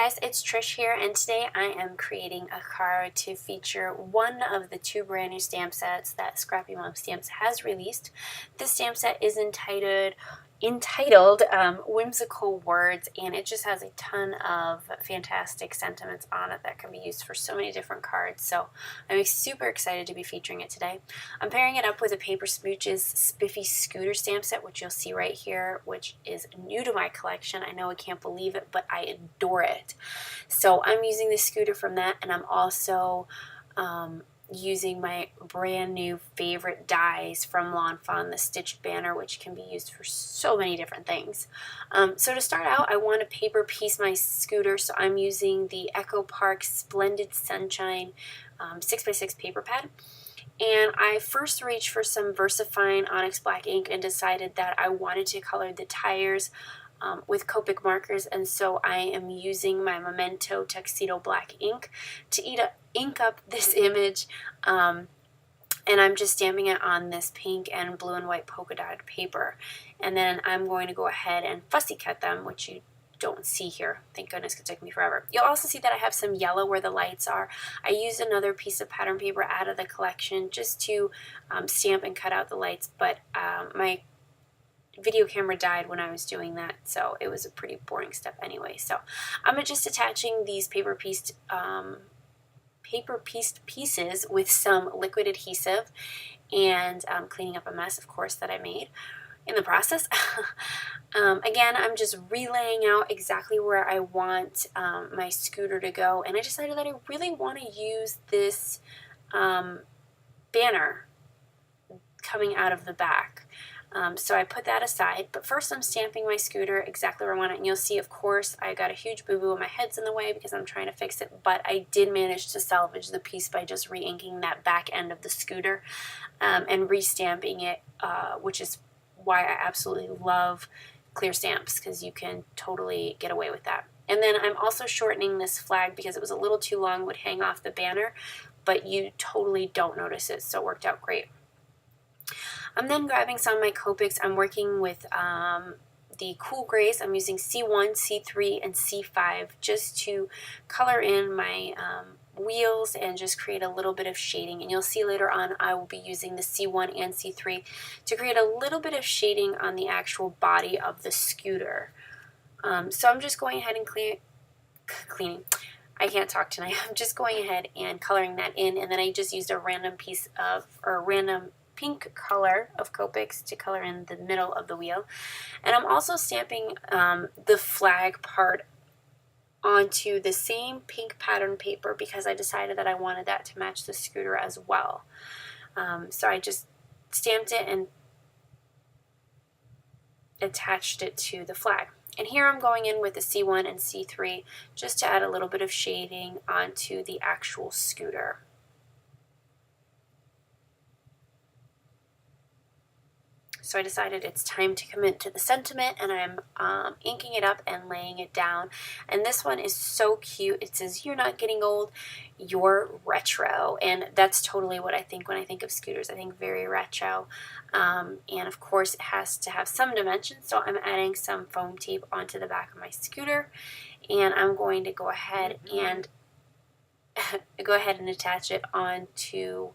guys, it's Trish here, and today I am creating a card to feature one of the two brand new stamp sets that Scrappy Mom Stamps has released. This stamp set is entitled Whimsical Words, and it just has a ton of fantastic sentiments on it that can be used for so many different cards. So I'm super excited to be featuring it today. I'm pairing it up with a Paper Smooches Spiffy Scooter stamp set, which you'll see right here, which is new to my collection. I know I can't believe it, but I adore it. So I'm using the scooter from that, and I'm also using my brand new favorite dies from Lawn Fawn, the stitched banner, which can be used for so many different things. So to start out, I want to paper piece my scooter, so I'm using the Echo Park Splendid Sunshine 6x6 paper pad. And I first reached for some VersaFine Onyx Black ink and decided that I wanted to color the tires with Copic markers, and so I am using my Memento Tuxedo Black ink to ink up this image, and I'm just stamping it on this pink and blue and white polka dotted paper. And then I'm going to go ahead and fussy cut them, which you don't see here. Thank goodness, it took me forever. You'll also see that I have some yellow where the lights are. I used another piece of pattern paper out of the collection just to stamp and cut out the lights, but my video camera died when I was doing that, so it was a pretty boring step anyway. So I'm just attaching these paper pieced pieces with some liquid adhesive and cleaning up a mess, of course, that I made in the process. Again, I'm just relaying out exactly where I want my scooter to go, and I decided that I really want to use this banner coming out of the back. So I put that aside, but first I'm stamping my scooter exactly where I want it, and you'll see, of course, I got a huge boo-boo and my head's in the way because I'm trying to fix it, but I did manage to salvage the piece by just re-inking that back end of the scooter and re-stamping it, which is why I absolutely love clear stamps, because you can totally get away with that. And then I'm also shortening this flag because it was a little too long, would hang off the banner, but you totally don't notice it, so it worked out great. I'm then grabbing some of my Copics. I'm working with the Cool Grays. I'm using C1, C3, and C5 just to color in my wheels and just create a little bit of shading. And you'll see later on I will be using the C1 and C3 to create a little bit of shading on the actual body of the scooter. So I'm just going ahead and cleaning. I can't talk tonight. I'm just going ahead and coloring that in, and then I just used a random piece of, or random pink color of Copics to color in the middle of the wheel. And I'm also stamping the flag part onto the same pink pattern paper because I decided that I wanted that to match the scooter as well. So I just stamped it and attached it to the flag. And here I'm going in with the C1 and C3 just to add a little bit of shading onto the actual scooter. So I decided it's time to commit to the sentiment, and I'm inking it up and laying it down. And this one is so cute. It says, "You're not getting old, you're retro." And that's totally what I think when I think of scooters. I think very retro. And of course it has to have some dimension, so I'm adding some foam tape onto the back of my scooter. And I'm going to go ahead and attach it onto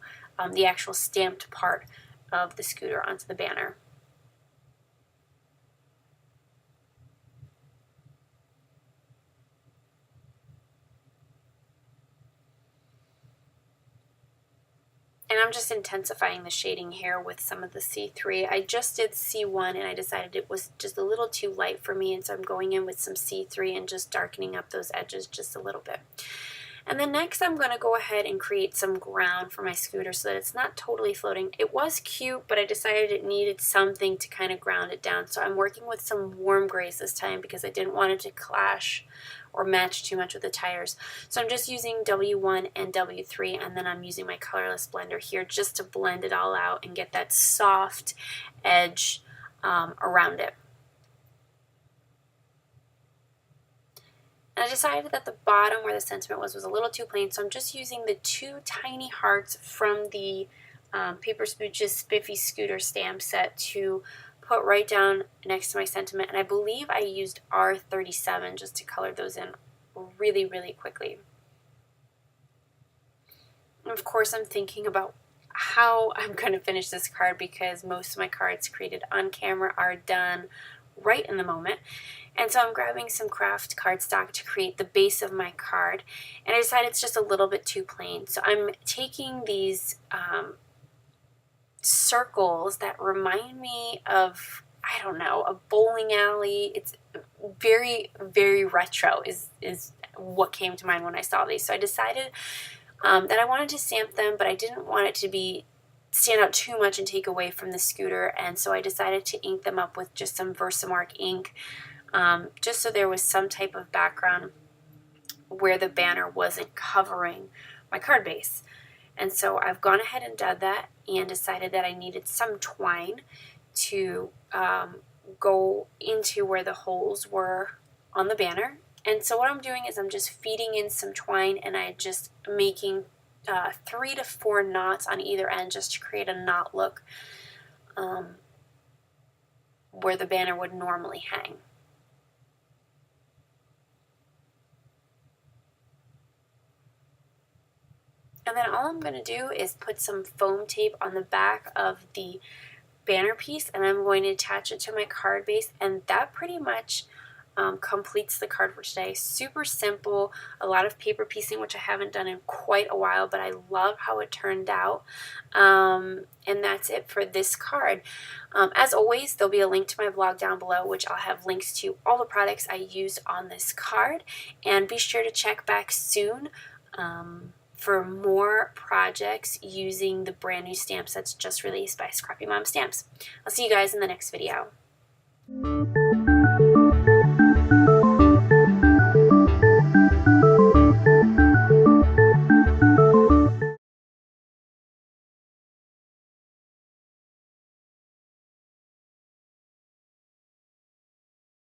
the actual stamped part of the scooter onto the banner. And I'm just intensifying the shading here with some of the C3. I just did C1 and I decided it was just a little too light for me, and so I'm going in with some C3 and just darkening up those edges just a little bit. And then next I'm going to go ahead and create some ground for my scooter so that it's not totally floating. It was cute, but I decided it needed something to kind of ground it down. So I'm working with some warm grays this time because I didn't want it to clash or match too much with the tires. So I'm just using W1 and W3, and then I'm using my colorless blender here just to blend it all out and get that soft edge around it. And I decided that the bottom where the sentiment was a little too plain, so I'm just using the two tiny hearts from the Paper Smooches Spiffy Scooter stamp set to put right down next to my sentiment. And I believe I used R37 just to color those in really, really quickly. And of course, I'm thinking about how I'm going to finish this card because most of my cards created on camera are done right in the moment. And so I'm grabbing some craft cardstock to create the base of my card, and I decided it's just a little bit too plain. So I'm taking these circles that remind me of, I don't know, a bowling alley. It's very, very retro is what came to mind when I saw these. So I decided that I wanted to stamp them, but I didn't want it to stand out too much and take away from the scooter, and so I decided to ink them up with just some Versamark ink, just so there was some type of background where the banner wasn't covering my card base. And so I've gone ahead and done that and decided that I needed some twine to go into where the holes were on the banner. And so what I'm doing is I'm just feeding in some twine, and I'm just making 3 to 4 knots on either end just to create a knot look where the banner would normally hang. And then all I'm going to do is put some foam tape on the back of the banner piece, and I'm going to attach it to my card base, and that pretty much completes the card for today. Super simple, a lot of paper piecing, which I haven't done in quite a while, but I love how it turned out. And that's it for this card. As always, there'll be a link to my blog down below, which I'll have links to all the products I used on this card. And be sure to check back soon for more projects using the brand new stamp sets just released by Scrappy Mom Stamps. I'll see you guys in the next video.